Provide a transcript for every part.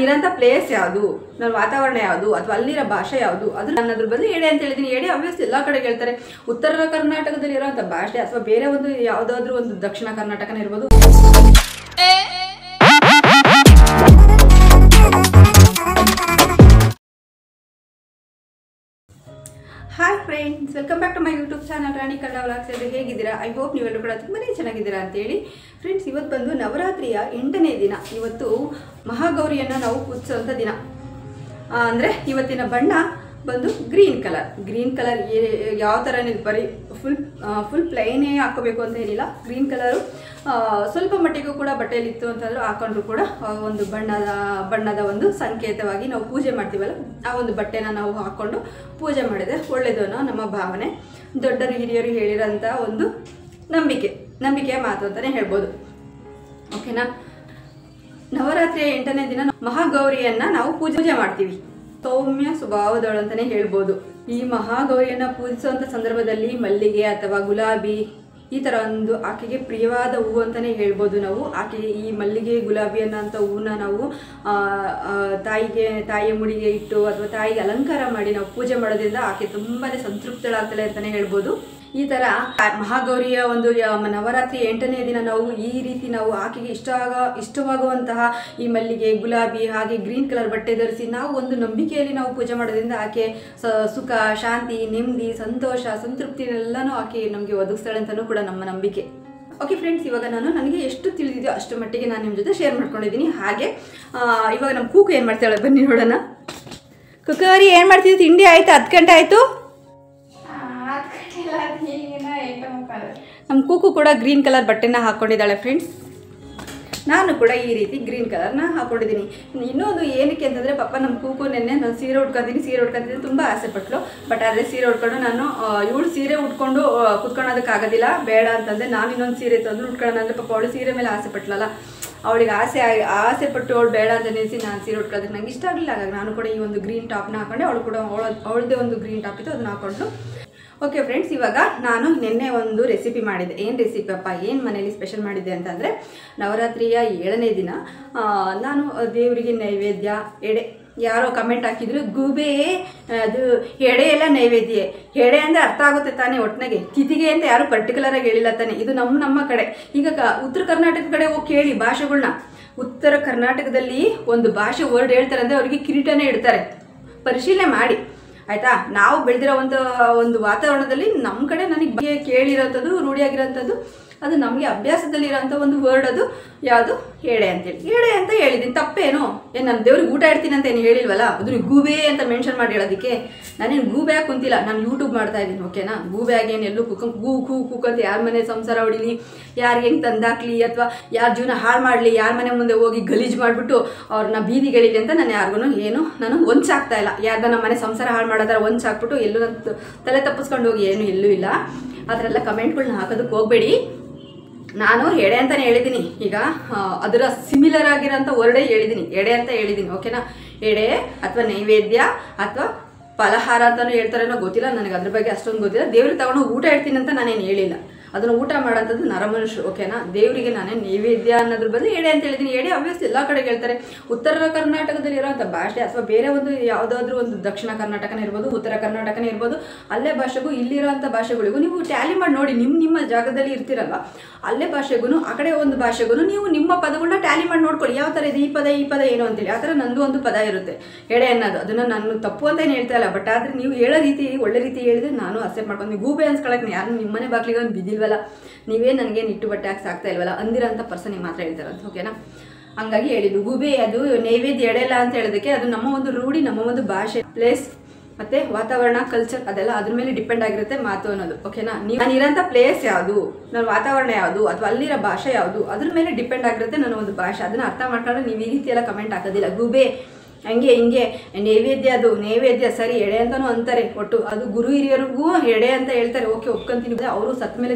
ಇರೋಂಥ ಪ್ಲೇಸ್ ಯಾವುದು, ನನ್ನ ವಾತಾವರಣ ಯಾವುದು, ಅಥವಾ ಅಲ್ಲಿರೋ ಭಾಷೆ ಯಾವುದು, ಅದು ನನ್ನದ್ರ ಬದಲು ಎಡೆ ಅಂತ ಹೇಳಿದ್ದೀನಿ. ಎಡೆ ಆಬ್ವಿಯಸ್ಲಿ ಎಲ್ಲ ಕಡೆ ಹೇಳ್ತಾರೆ. ಉತ್ತರ ಕರ್ನಾಟಕದಲ್ಲಿ ಇರೋಂಥ ಭಾಷೆ ಅಥವಾ ಬೇರೆ ಒಂದು ಯಾವುದಾದ್ರೂ ಒಂದು ದಕ್ಷಿಣ ಕರ್ನಾಟಕನೇ ಇರ್ಬೋದು. Hi friends, welcome back to my YouTube channel Rani Kannada vlogs. ಹೇಗಿದ್ದೀರಾ? ಐ ಹೋಪ್ ನೀವೆಲ್ಲರೂ ಕೂಡ ತುಂಬಾ ಚೆನ್ನಾಗಿದ್ದೀರಾ ಅಂತೇಳಿ. ಫ್ರೆಂಡ್ಸ್, ಇವತ್ತು ಬಂದು ನವರಾತ್ರಿಯ 8ನೇ ದಿನ. ಇವತ್ತು ಮಹಾಗೌರಿಯನ್ನು ನಾವು ಪೂಜಿಸುವಂಥ ದಿನ. ಅಂದರೆ ಇವತ್ತಿನ ಬಣ್ಣ ಬಂದು ಗ್ರೀನ್ ಕಲರ್. ಯಾವ ಥರ ಬರೀ ಫುಲ್ ಪ್ಲೈನೇ ಹಾಕೋಬೇಕು ಅಂತ ಏನಿಲ್ಲ. ಗ್ರೀನ್ ಕಲರು ಸ್ವಲ್ಪ ಮಟ್ಟಿಗೂ ಕೂಡ ಬಟ್ಟೆಯಲ್ಲಿತ್ತು ಅಂತಂದ್ರೆ ಹಾಕೊಂಡ್ರು ಕೂಡ ಒಂದು ಬಣ್ಣದ ಒಂದು ಸಂಕೇತವಾಗಿ ನಾವು ಪೂಜೆ ಮಾಡ್ತೀವಲ್ಲ, ಆ ಒಂದು ಬಟ್ಟೆನ ನಾವು ಹಾಕ್ಕೊಂಡು ಪೂಜೆ ಮಾಡಿದರೆ ಒಳ್ಳೆಯದು ಅನ್ನೋ ನಮ್ಮ ಭಾವನೆ. ದೊಡ್ಡರು ಹಿರಿಯರು ಹೇಳಿರೋಂಥ ಒಂದು ನಂಬಿಕೆಯ ಮಾತು ಅಂತಲೇ ಹೇಳ್ಬೋದು. ಓಕೆನಾ? ನವರಾತ್ರಿಯ 8ನೇ ದಿನ ಮಹಾಗೌರಿಯನ್ನು ನಾವು ಪೂಜೆ ಮಾಡ್ತೀವಿ. ಸೌಮ್ಯ ಸ್ವಭಾವದವಳು ಅಂತಲೇ ಹೇಳ್ಬೋದು. ಈ ಮಹಾಗೌರಿಯನ್ನು ಪೂಜಿಸುವಂಥ ಸಂದರ್ಭದಲ್ಲಿ ಮಲ್ಲಿಗೆ ಅಥವಾ ಗುಲಾಬಿ ಈ ಥರ ಒಂದು ಆಕೆಗೆ ಪ್ರಿಯವಾದ ಹೂವು ಅಂತಲೇ ಹೇಳ್ಬೋದು ನಾವು. ಆಕೆಗೆ ಈ ಮಲ್ಲಿಗೆ ಗುಲಾಬಿ ಅನ್ನೋಂಥ ಹೂವನ್ನ ನಾವು ತಾಯಿಯ ಮುಡಿಗೆ ಇಟ್ಟು ಅಥವಾ ತಾಯಿಗೆ ಅಲಂಕಾರ ಮಾಡಿ ನಾವು ಪೂಜೆ ಮಾಡೋದ್ರಿಂದ ಆಕೆ ತುಂಬಾ ಸಂತೃಪ್ತಳಾಗ್ತಾಳೆ ಅಂತಲೇ ಹೇಳ್ಬೋದು. ಈ ಥರ ಮಹಾಗೌರಿಯ ಒಂದು ನವರಾತ್ರಿ 8ನೇ ದಿನ ನಾವು ಈ ರೀತಿ ನಾವು ಆಕೆಗೆ ಇಷ್ಟವಾಗುವಂತಹ ಈ ಮಲ್ಲಿಗೆ ಗುಲಾಬಿ ಹಾಗೆ ಗ್ರೀನ್ ಕಲರ್ ಬಟ್ಟೆ ಧರಿಸಿ ನಾವು ಒಂದು ನಂಬಿಕೆಯಲ್ಲಿ ನಾವು ಪೂಜೆ ಮಾಡೋದ್ರಿಂದ ಆಕೆ ಸುಖ, ಶಾಂತಿ, ನೆಮ್ಮದಿ, ಸಂತೋಷ, ಸಂತೃಪ್ತಿನೆಲ್ಲನೂ ಆಕೆ ನಮಗೆ ಒದಗಿಸ್ತಾಳೆ ಅಂತಲೂ ಕೂಡ ನಮ್ಮ ನಂಬಿಕೆ. ಓಕೆ ಫ್ರೆಂಡ್ಸ್, ಇವಾಗ ನನಗೆ ಎಷ್ಟು ತಿಳಿದಿದೆಯೋ ಅಷ್ಟು ಮಟ್ಟಿಗೆ ನಾನು ನಿಮ್ಮ ಜೊತೆ ಶೇರ್ ಮಾಡ್ಕೊಂಡಿದ್ದೀನಿ. ಹಾಗೆ ಇವಾಗ ನಮ್ಮ ಕೂಕು ಏನು ಮಾಡ್ತಾಳೆ ಬನ್ನಿ ನೋಡೋಣ. ಕುಕ್ಕವರಿ ಏನು ಮಾಡ್ತಿದ್ದೆ? ತಿಂಡಿ ಆಯಿತು? 10 ಗಂಟೆ ಆಯಿತು. ನಮ್ಮ ಕೂಕು ಕೂಡ ಗ್ರೀನ್ ಕಲರ್ ಬಟ್ಟೆನ ಹಾಕ್ಕೊಂಡಿದ್ದಾಳೆ ಫ್ರೆಂಡ್ಸ್. ನಾನು ಕೂಡ ಈ ರೀತಿ ಗ್ರೀನ್ ಕಲರ್ನ ಹಾಕ್ಕೊಂಡಿದ್ದೀನಿ. ಇನ್ನೊಂದು ಏನಕ್ಕೆ ಅಂತಂದರೆ, ಪಾಪ ನಮ್ಮ ಕೂಕು ನೆನ್ನೆ ನಾನು ಸೀರೆ ಉಟ್ಕೊತೀನಿ ತುಂಬ ಆಸೆ ಪಟ್ಲು. ಬಟ್ ಆದರೆ ಸೀರೆ ಉಟ್ಕೊಂಡು ನಾನು ಇವಳು ಸೀರೆ ಉಟ್ಕೊಂಡು ಕುತ್ಕೊಳ್ಳೋದಕ್ಕಾಗೋದಿಲ್ಲ, ಬೇಡ ಅಂತಂದರೆ ನಾನು ಇನ್ನೊಂದು ಸೀರೆ ತಂದು ಉಟ್ಕೊಳ್ಳೋಣ ಅಂದರೆ ಪಾಪ ಅವಳು ಸೀರೆ ಮೇಲೆ ಆಸೆ ಪಟ್ಲಲ್ಲ. ಅವಳಿಗೆ ಆಸೆ ಪಟ್ಟು ಅವಳು ಬೇಡ ಅಂತ ನಿಲ್ಲಿಸಿ ನಾನು ಸೀರೆ ಉಟ್ಕೊಳ್ಳೋದಕ್ಕೆ ನಂಗೆ ಇಷ್ಟ ಆಗಲಿಲ್ಲ. ಹಾಗಾಗಿ ನಾನು ಕೂಡ ಈ ಒಂದು ಗ್ರೀನ್ ಟಾಪ್ನ ಹಾಕೊಂಡೆ. ಅವಳು ಕೂಡ ಅವಳದೇ ಒಂದು ಗ್ರೀನ್ ಟಾಪ್ ಇತ್ತು, ಅದನ್ನ ಹಾಕೊಂಡ್ಲು. ಓಕೆ ಫ್ರೆಂಡ್ಸ್, ಇವಾಗ ನಾನು ನಿನ್ನೆ ಒಂದು ರೆಸಿಪಿ ಮಾಡಿದ್ದೆ. ಏನು ರೆಸಿಪಿ ಅಪ್ಪ, ಏನು ಮನೇಲಿ ಸ್ಪೆಷಲ್ ಮಾಡಿದ್ದೆ ಅಂತಂದರೆ, ನವರಾತ್ರಿಯ 7ನೇ ದಿನ ನಾನು ದೇವರಿಗೆ ನೈವೇದ್ಯ ಎಡೆ, ಯಾರೋ ಕಮೆಂಟ್ ಹಾಕಿದ್ರು, ಗೂಬೆ ಅದು ಎಡೆ ಎಲ್ಲ ನೈವೇದ್ಯ. ಎಡೆ ಅಂದರೆ ಅರ್ಥ ಆಗುತ್ತೆ ತಾನೇ ಒಟ್ಟಿನಾಗೆ, ತಿಥಿಗೆ ಅಂತ ಯಾರು ಪರ್ಟಿಕ್ಯುಲರಾಗಿ ಹೇಳಿಲ್ಲ ತಾನೆ. ಇದು ನಮ್ಮ ಕಡೆ. ಈಗ ಉತ್ತರ ಕರ್ನಾಟಕ ಕಡೆ ಹೋಗಿ ಕೇಳಿ ಭಾಷೆಗಳ್ನ. ಉತ್ತರ ಕರ್ನಾಟಕದಲ್ಲಿ ಒಂದು ಭಾಷೆ ವರ್ಡ್ ಹೇಳ್ತಾರೆ ಅಂದರೆ ಅವರಿಗೆ ಕಿರೀಟನೇ ಇಡ್ತಾರೆ. ಪರಿಶೀಲನೆ ಮಾಡಿ ಆಯಿತಾ. ನಾವು ಬೆಳೆದಿರೋ ಒಂದು ವಾತಾವರಣದಲ್ಲಿ ನಮ್ಮ ಕಡೆ ನನಗೆ ಕೇಳಿರೋಂಥದ್ದು, ರೂಢಿಯಾಗಿರೋಂಥದ್ದು, ಅದು ನಮಗೆ ಅಭ್ಯಾಸದಲ್ಲಿರೋಂಥ ಒಂದು ವರ್ಡ್, ಅದು ಯಾವುದು? ಎಡೆ ಅಂತೇಳಿ. ಎಡೆ ಅಂತ ಹೇಳಿದ್ದೀನಿ, ತಪ್ಪೇನು? ಏನು ನನ್ನ ದೇವ್ರಿಗೆ ಊಟ ಇಡ್ತೀನಿ ಅಂತ ಏನು ಹೇಳಿಲ್ವಲ್ಲ. ಅದ್ರ ಗೂಬೆ ಅಂತ ಮೆನ್ಷನ್ ಮಾಡಿ ಹೇಳೋದಕ್ಕೆ ನಾನೇನು ಗೂಬೆ ಆಗಿ ಕುಂತಿಲ್ಲ, ನಾನು ಯೂಟ್ಯೂಬ್ ಮಾಡ್ತಾ ಇದ್ದೀನಿ. ಓಕೆನಾ? ಗೂಬೆ ಆಗಿ ಏನು ಎಲ್ಲೂ ಕೂಕಂತ ಯಾರ ಮನೆ ಸಂಸಾರ ಹೊಡಿಲಿ, ಯಾರಿಗೆ ಹೆಂಗೆ ತಂದಾಕ್ಲಿ, ಅಥವಾ ಯಾರ ಜೀವನ ಹಾಳು ಮಾಡಲಿ, ಯಾರ ಮನೆ ಮುಂದೆ ಹೋಗಿ ಗಲೀಜು ಮಾಡಿಬಿಟ್ಟು ಅವ್ರನ್ನ ಬೀದಿಗಳಿಲಿ ಅಂತ ನಾನು ಯಾರಿಗೂ ನಾನು ಹೊಂಚಾಗ್ತಾ ಇಲ್ಲ. ಯಾರ್ದ ನಮ್ಮ ಮನೆ ಸಂಸಾರ ಹಾಳು ಮಾಡೋದಾರ ಹೊಂಚಾಕ್ಬಿಟ್ಟು ಎಲ್ಲೂ ನನ್ನ ತಲೆ ತಪ್ಪಿಸ್ಕೊಂಡು ಹೋಗಿ ಏನೂ ಎಲ್ಲೂ ಇಲ್ಲ. ಆ ಥರ ಎಲ್ಲ ಕಮೆಂಟ್ಗಳನ್ನ ಹಾಕೋದಕ್ಕೆ ಹೋಗಬೇಡಿ. ನಾನು ಎಡೆ ಅಂತಲೇ ಹೇಳಿದ್ದೀನಿ. ಈಗ ಅದರ ಸಿಮಿಲರ್ ಆಗಿರೋಂಥ ವರ್ಡೇ ಹೇಳಿದ್ದೀನಿ, ಎಡೆ ಅಂತ ಹೇಳಿದ್ದೀನಿ. ಓಕೆನಾ? ಎಡೆ ಅಥವಾ ನೈವೇದ್ಯ ಅಥವಾ ಫಲಹಾರ ಅಂತಲೂ ಹೇಳ್ತಾರೇನೋ ಗೊತ್ತಿಲ್ಲ ನನಗೆ, ಅದ್ರ ಬಗ್ಗೆ ಅಷ್ಟೊಂದು ಗೊತ್ತಿಲ್ಲ. ದೇವ್ರಿಗೆ ತಗೊಂಡು ಊಟ ಇಡ್ತೀನಿ ಅಂತ ನಾನೇನು ಹೇಳಿಲ್ಲ. ಅದನ್ನು ಊಟ ಮಾಡೋಂಥದ್ದು ನರಮನುಷ್ಯರು. ಓಕೆನಾ? ದೇವರಿಗೆ ನಾನೇ ನೈವೇದ್ಯ ಅನ್ನೋದ್ರ ಬದಲು ಎಡೆ ಅಂತ ಹೇಳಿದ್ದೀನಿ. ಎಡೆ ಆಬ್ವಿಯಸ್ಲಿ ಎಲ್ಲ ಕಡೆ ಹೇಳ್ತಾರೆ. ಉತ್ತರ ಕರ್ನಾಟಕದಲ್ಲಿ ಇರೋಂಥ ಭಾಷೆ ಅಥವಾ ಬೇರೆ ಒಂದು ಯಾವುದಾದ್ರೂ ಒಂದು ದಕ್ಷಿಣ ಕರ್ನಾಟಕನೇ ಇರ್ಬೋದು, ಉತ್ತರ ಕರ್ನಾಟಕನೇ ಇರ್ಬೋದು, ಅಲ್ಲೇ ಭಾಷೆಗೂ ಇಲ್ಲಿರೋಂಥ ಭಾಷೆಗಳಿಗೂ ನೀವು ಟ್ಯಾಲಿ ಮಾಡಿ ನೋಡಿ. ನಿಮ್ಮ ಜಾಗದಲ್ಲಿ ಇರ್ತೀರಲ್ವ, ಅಲ್ಲೇ ಭಾಷೆಗೂ ಆ ಕಡೆ ಒಂದು ಭಾಷೆಗೂ ನೀವು ನಿಮ್ಮ ಪದಗಳನ್ನ ಟ್ಯಾಲಿ ಮಾಡಿ ನೋಡ್ಕೊಳ್ಳಿ. ಯಾವ ಥರ ಇದೆ ಈ ಪದ ಏನು ಅಂತೇಳಿ. ಆ ಥರ ನಂದು ಒಂದು ಪದ ಇರುತ್ತೆ ಎಡೆ ಅನ್ನೋದು. ಅದನ್ನು ನಾನು ತಪ್ಪು ಅಂತ ಏನು ಹೇಳ್ತಾ ಇಲ್ಲ. ಬಟ್ ಆದರೆ ನೀವು ಹೇಳೋ ರೀತಿ ಒಳ್ಳೆ ರೀತಿ ಹೇಳಿದ್ರೆ ನಾನು ಅಕ್ಸೆಪ್ಟ್ ಮಾಡ್ಕೊಂಡು, ಗೂಬೆ ಅನ್ಸ್ಕೊಳಕ್ಕೆ ಯಾರು ನಿಮ್ಮನೆ ಬಾಗಿಲಿಗೆ ಒಂದು ಬಿದ್ದಿಲ್ವಲ್ಲ, ನೀವೇ ನನಗೆ ನಿಟ್ಟು ಬಟ್ಟೆ ಹಾಕಿ ಸಾಕ್ತಾ ಇಲ್ವಲ್ಲ ಅಂದಿರೋಂಥ ಪರ್ಸನಿಗೆ ಮಾತ್ರ ಹೇಳ್ತಾರಂತ. ಓಕೆನಾ? ಹಂಗಾಗಿ ಹೇಳಿದ್ದು ಗೂಬೆ ಅದು ನೈವೇದ್ಯ ಎಡೆಲ್ಲ ಅಂತ ಹೇಳೋದಕ್ಕೆ ಅದು ನಮ್ಮ ಒಂದು ರೂಢಿ, ನಮ್ಮ ಒಂದು ಭಾಷೆ, ಪ್ಲೇಸ್ ಮತ್ತು ವಾತಾವರಣ, ಕಲ್ಚರ್ ಅದೆಲ್ಲ ಅದ್ರ ಮೇಲೆ ಡಿಪೆಂಡ್ ಆಗಿರುತ್ತೆ ಮಾತು ಅನ್ನೋದು. ಓಕೆನಾ? ನಾನಿರೋಂಥ ಪ್ಲೇಸ್ ಯಾವುದು, ನನ್ನ ವಾತಾವರಣ ಯಾವುದು, ಅಥವಾ ಅಲ್ಲಿರೋ ಭಾಷೆ ಯಾವುದು, ಅದ್ರ ಮೇಲೆ ಡಿಪೆಂಡ್ ಆಗಿರುತ್ತೆ ನನ್ನ ಒಂದು ಭಾಷೆ. ಅದನ್ನು ಅರ್ಥ ಮಾಡ್ಕೊಂಡ್ರೆ ನೀವು ಈ ರೀತಿ ಎಲ್ಲ ಕಮೆಂಟ್ ಹಾಕೋದಿಲ್ಲ. ಗೂಬೆ ಹಂಗೆ ಹಿಂಗೆ ನೈವೇದ್ಯ, ಅದು ನೈವೇದ್ಯ ಸರಿ, ಎಡೆ ಅಂತಲೂ ಅಂತಾರೆ. ಒಟ್ಟು ಅದು ಗುರು ಹಿರಿಯರಿಗೂ ಎಡೆ ಅಂತ ಹೇಳ್ತಾರೆ. ಓಕೆ, ಒಪ್ಕೊಂತೀನಿ. ಅವರು ಸತ್ತ ಮೇಲೆ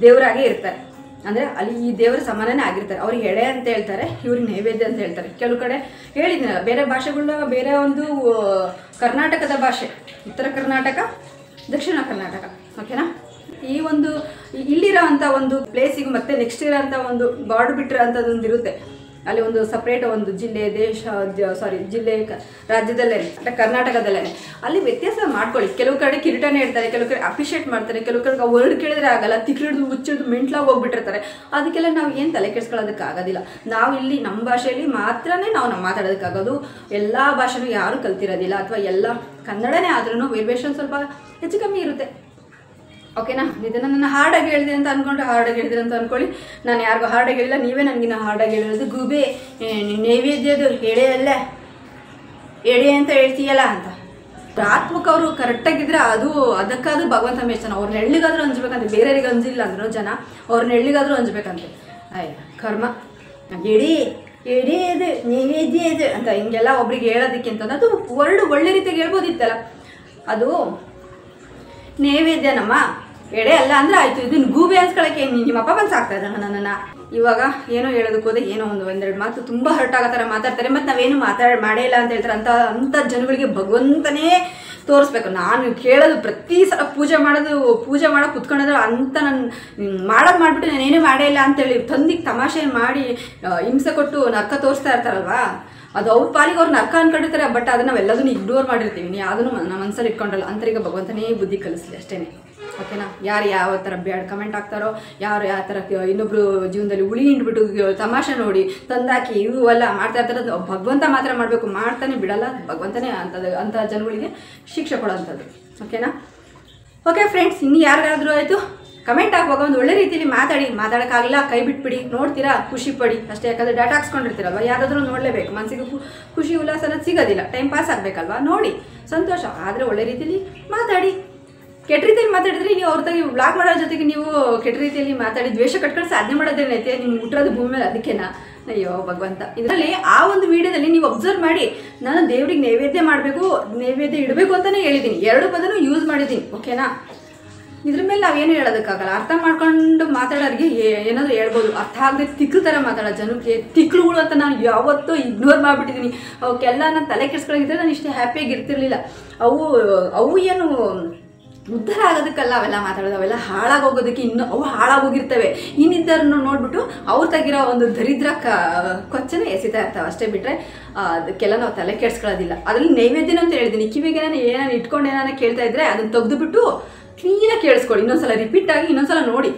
ದೇವರಾಗೇ ಇರ್ತಾರೆ. ಅಂದರೆ ಅಲ್ಲಿ ಈ ದೇವರ ಸಮಾನನೇ ಆಗಿರ್ತಾರೆ. ಅವ್ರಿಗೆ ಎಡೆ ಅಂತ ಹೇಳ್ತಾರೆ, ಇವ್ರಿಗೆ ನೈವೇದ್ಯ ಅಂತ ಹೇಳ್ತಾರೆ. ಕೆಲವು ಕಡೆ ಹೇಳಿದ್ದೀನಲ್ಲ, ಬೇರೆ ಭಾಷೆಗಳನ್ನ, ಬೇರೆ ಒಂದು ಕರ್ನಾಟಕದ ಭಾಷೆ, ಉತ್ತರ ಕರ್ನಾಟಕ, ದಕ್ಷಿಣ ಕರ್ನಾಟಕ. ಓಕೆನಾ? ಈ ಒಂದು ಇಲ್ಲಿರೋ ಅಂಥ ಒಂದು ಪ್ಲೇಸಿಗೆ ಮತ್ತೆ ನೆಕ್ಸ್ಟ್ ಇರೋ ಅಂಥ ಒಂದು ಬಾರ್ಡರ್ ಬಿಟ್ಟಿರೋ ಅಂಥದ್ದೊಂದು ಇರುತ್ತೆ. ಅಲ್ಲಿ ಒಂದು ಸಪ್ರೇಟ್ ಒಂದು ಜಿಲ್ಲೆ ಜಿಲ್ಲೆ ರಾಜ್ಯದಲ್ಲೇ ಕರ್ನಾಟಕದಲ್ಲೇ ಅಲ್ಲಿ ವ್ಯತ್ಯಾಸ ಮಾಡ್ಕೊಳ್ಳಿ. ಕೆಲವು ಕಡೆ ಕಿರೀಟನೇ ಇರ್ತಾರೆ, ಕೆಲವು ಕಡೆ ಅಪ್ರಿಷಿಯೇಟ್ ಮಾಡ್ತಾರೆ, ಕೆಲವು ಕಡೆ ವರ್ಡ್ ಕೇಳಿದ್ರೆ ಆಗಲ್ಲ, ತಿಕ್ಕಿಡಿದು ಹುಚ್ಚಿಡ್ದು ಮೆಂಟ್ಲಾಗಿ ಹೋಗ್ಬಿಟ್ಟಿರ್ತಾರೆ. ಅದಕ್ಕೆಲ್ಲ ನಾವು ಏನು ತಲೆ ಕೆಡಿಸ್ಕೊಳ್ಳೋದಕ್ಕಾಗೋದಿಲ್ಲ. ನಾವು ಇಲ್ಲಿ ನಮ್ಮ ಭಾಷೆಯಲ್ಲಿ ಮಾತ್ರನೇ ನಾವು ಮಾತಾಡೋದಕ್ಕಾಗೋದು. ಎಲ್ಲ ಭಾಷೆನೂ ಯಾರೂ ಕಲ್ತಿರೋದಿಲ್ಲ, ಅಥವಾ ಎಲ್ಲ ಕನ್ನಡನೇ ಆದ್ರೂ ವೇರಿಯೇಷನ್ ಸ್ವಲ್ಪ ಹೆಚ್ಚು ಕಮ್ಮಿ ಇರುತ್ತೆ. ಓಕೆನಾ? ಇದನ್ನು ನನ್ನ ಹಾರ್ಡಾಗಿ ಹೇಳಿದೆ ಅಂತ ಅಂದ್ಕೊಂಡ್ರೆ ಹಾರ್ಡಾಗಿ ಹೇಳಿದೆ ಅಂತ ಅಂದ್ಕೊಳ್ಳಿ. ನಾನು ಯಾರಿಗೂ ಹಾರ್ಡಾಗಿ ಹೇಳಿಲ್ಲ, ನೀವೇ ನನಗಿನ್ನ ಹಾರ್ಡಾಗಿ ಹೇಳಿರೋದು. ಗೂಬೆ ನೈವೇದ್ಯದು ಎಡೆ ಅಲ್ಲ ಎಡೆ ಅಂತ ಹೇಳ್ತೀಯಲ್ಲ ಅಂತ. ಆತ್ಮಕ್ಕೆ ಅವರು ಕರೆಕ್ಟಾಗಿದ್ದರೆ ಅದಕ್ಕಾದ್ರೂ ಭಗವಂತ ಮೆಚ್ಚನ. ಅವ್ರನ್ನ ಎಳ್ಳಿಗಾದ್ರೂ ಹಂಚ್ಬೇಕಂತೆ, ಬೇರೆಯವ್ರಿಗೆ ಹಂಚಿಲ್ಲ ಅಂದ್ರು ಜನ, ಅವ್ರನ್ನ ಎಳ್ಳಿಗಾದ್ರೂ ಹಂಚ್ಬೇಕಂತೆ. ಕರ್ಮ ಎಡೆ ಎಡೆ ಇದು ನೈವೇದ್ಯ ಇದು ಅಂತ ಹಿಂಗೆಲ್ಲ ಒಬ್ರಿಗೆ ಹೇಳೋದಕ್ಕಿಂತ ಅದು ವರ್ಡ್ ಒಳ್ಳೆ ರೀತಿಯಾಗಿ ಹೇಳ್ಬೋದಿತ್ತಲ್ಲ. ಅದು ನೈವೇದ್ಯನಮ್ಮ ಎಡೆ ಅಲ್ಲ ಅಂದ್ರೆ ಆಯಿತು. ಇದನ್ನು ಗೂಬೆ ಅನ್ಸ್ಕೊಳಕ್ಕೆ ನಿಮ್ಮಪ್ಪ ಬಂದು ಸಾಕ್ತಾ ಇದ್ದಾನೆ ನನ್ನನ್ನು. ಇವಾಗ ಏನೋ ಹೇಳೋದಕ್ಕೆ ಹೋದೆ, ಏನೋ ಒಂದೆರಡು ಮಾತು ತುಂಬ ಹರ್ಟ್ ಆಗೋ ಥರ ಮಾತಾಡ್ತಾರೆ. ಮತ್ತು ನಾವೇನು ಮಾಡೇ ಇಲ್ಲ ಅಂತ ಹೇಳ್ತಾರೆ. ಅಂಥ ಜನಗಳಿಗೆ ಭಗವಂತನೇ ತೋರಿಸ್ಬೇಕು. ನಾನು ಕೇಳೋದು ಪ್ರತಿ ಸಲ ಪೂಜೆ ಮಾಡೋ ಕುತ್ಕೊಳ್ಳೋದು ಅಂತ ನಾನು ಮಾಡೋದು ಮಾಡಿಬಿಟ್ಟು ನಾನೇನೇ ಮಾಡೇ ಇಲ್ಲ ಅಂತೇಳಿ ತಂದಿಗೆ ತಮಾಷೆ ಮಾಡಿ ಹಿಂಸೆ ಕೊಟ್ಟು ನರ್ಕ ತೋರಿಸ್ತಾ ಇರ್ತಾರಲ್ವಾ, ಅದು ಅವ್ರ ಪಾಲಿಗೆ ಅವ್ರು ನರ್ಕ ಅನ್ಕೊಂಡಿರ್ತಾರೆ. ಬಟ್ ಅದನ್ನು ನಾವೆಲ್ಲದನ್ನು ಇಗ್ನೋರ್ ಮಾಡಿರ್ತೀವಿ. ಯಾವುದನ್ನು ನಮ್ಮ ಮನಸ್ಸಲ್ಲಿ ಇಟ್ಕೊಂಡಲ್ಲ. ಅಂತರಿಗೆ ಭಗವಂತನೇ ಬುದ್ಧಿ ಕಲಿಸ್ಲಿ ಅಷ್ಟೇ. ಓಕೆನಾ? ಯಾರು ಯಾವ ಥರ ಬ್ಯಾಡ್ ಕಮೆಂಟ್ ಹಾಕ್ತಾರೋ, ಯಾರು ಯಾವ ಥರ ಇನ್ನೊಬ್ರು ಜೀವನದಲ್ಲಿ ಉಳಿ ಹಿಂಡ್ಬಿಟ್ಟು ತಮಾಷೆ ನೋಡಿ ತಂದಾಕಿ ಇವು ಎಲ್ಲ ಮಾಡ್ತಾ ಇರ್ತಾರೆ. ಭಗವಂತ ಮಾತ್ರ ಮಾಡಬೇಕು, ಮಾಡ್ತಾನೆ ಬಿಡಲ್ಲ ಭಗವಂತನೇ ಅಂಥ ಜನಗಳಿಗೆ ಶಿಕ್ಷೆ ಕೊಡೋವಂಥದ್ದು. ಓಕೆನಾ? ಓಕೆ ಫ್ರೆಂಡ್ಸ್, ಇನ್ನು ಯಾರಿಗಾದ್ರೂ ಆಯಿತು ಕಮೆಂಟ್ ಹಾಕುವಾಗ ಒಂದು ಒಳ್ಳೆ ರೀತಿಯಲ್ಲಿ ಮಾತಾಡೋಕ್ಕಾಗಲ್ಲ ಕೈ ಬಿಟ್ಬಿಡಿ, ನೋಡ್ತೀರಾ ಖುಷಿ ಪಡಿ ಅಷ್ಟೇ. ಯಾಕಂದರೆ ಡಾಟಾ ಹಾಕ್ಸ್ಕೊಂಡಿರ್ತೀರಲ್ವ, ಯಾವುದಾದ್ರೂ ನೋಡಲೇಬೇಕು. ಮನಸ್ಸಿಗೆ ಖುಷಿ ಉಲ್ಲಾಸ ಅನ್ನೋದು ಸಿಗೋದಿಲ್ಲ, ಟೈಮ್ ಪಾಸ್ ಆಗಬೇಕಲ್ವ, ನೋಡಿ ಸಂತೋಷ. ಆದರೆ ಒಳ್ಳೆ ರೀತಿಯಲ್ಲಿ ಮಾತಾಡಿ. ಕೆಟ್ಟ ರೀತಿಯಲ್ಲಿ ಮಾತಾಡಿದ್ರೆ ನೀವು ಅವ್ರದಾಗಿ ಬ್ಲಾಗ್ ಮಾಡೋ ಜೊತೆಗೆ ನೀವು ಕೆಟ್ಟ ರೀತಿಯಲ್ಲಿ ಮಾತಾಡಿ ದ್ವೇಷ ಕಟ್ಕೊಂಡು ಸಾಧನೆ ಮಾಡೋದೇನೈತೆ? ನೀವು ಹುಟ್ಟಿರೋದು ಭೂಮಿ ಮೇಲೆ, ಅದಕ್ಕೆನಾ? ಅಯ್ಯೋ ಭಗವಂತ. ಇದರಲ್ಲಿ ಆ ಒಂದು ವಿಡಿಯೋದಲ್ಲಿ ನೀವು ಅಬ್ಸರ್ವ್ ಮಾಡಿ, ನಾನು ದೇವ್ರಿಗೆ ನೈವೇದ್ಯ ಮಾಡಬೇಕು, ನೈವೇದ್ಯ ಇಡಬೇಕು ಅಂತಲೇ ಹೇಳಿದ್ದೀನಿ. 2 ಪದನೂ ಯೂಸ್ ಮಾಡಿದ್ದೀನಿ. ಓಕೆನಾ? ಇದ್ರ ಮೇಲೆ ನಾವೇನು ಹೇಳೋದಕ್ಕಾಗಲ್ಲ. ಅರ್ಥ ಮಾಡ್ಕೊಂಡು ಮಾತಾಡೋರಿಗೆ ಏನಾದರೂ ಹೇಳ್ಬೋದು. ಅರ್ಥ ಆಗದೆ ತಿಕ್ಲು ಥರ ಮಾತಾಡೋ ಜನಕ್ಕೆ ತಿಕ್ಳುಗಳು ಅಂತ ನಾನು ಯಾವತ್ತೂ ಇಗ್ನೋರ್ ಮಾಡಿಬಿಟ್ಟಿದ್ದೀನಿ. ಅವಕ್ಕೆಲ್ಲ ನಾನು ತಲೆ ಕೆಡಿಸ್ಕೊಂಡಿದ್ದರೆ ನಾನು ಇಷ್ಟೇ ಹ್ಯಾಪಿಯಾಗಿ ಇರ್ತಿರ್ಲಿಲ್ಲ. ಅವು ಏನು ಉದ್ಧಾರ ಆಗೋದಕ್ಕಲ್ಲ ಅವೆಲ್ಲ ಮಾತಾಡೋದು, ಅವೆಲ್ಲ ಹಾಳಾಗೋಗೋದಕ್ಕೆ. ಅವು ಹಾಳಾಗೋಗಿರ್ತವೆ. ಇನ್ನಿದ್ದರನ್ನು ನೋಡಿಬಿಟ್ಟು ಅವ್ರು ತೆಗಿರೋ ಒಂದು ದರಿದ್ರ ಕೊಚ್ಚನೆ ಎಸಿತಾ ಇರ್ತಾವೆ ಅಷ್ಟೇ. ಬಿಟ್ಟರೆ ಅದಕ್ಕೆಲ್ಲ ನಾವು ತಲೆ ಕೆಡಿಸ್ಕೊಳ್ಳೋದಿಲ್ಲ. ಅದರಲ್ಲಿ ನೈವೇದ್ಯನ ಅಂತ ಹೇಳಿದ್ದೀನಿ. ಕಿವಿಗೆ ಏನಾನು ಇಟ್ಕೊಂಡು ಏನಾನ ಕೇಳ್ತಾ ಇದ್ದರೆ ಅದನ್ನು ತೆಗೆದುಬಿಟ್ಟು ಕ್ಲೀನಾಗಿ ಕೇಳಿಸ್ಕೊಳ್ಳಿ. ಇನ್ನೊಂದ್ಸಲ ರಿಪೀಟ್ ಆಗಿ ಇನ್ನೊಂದ್ಸಲ ನೋಡಿ.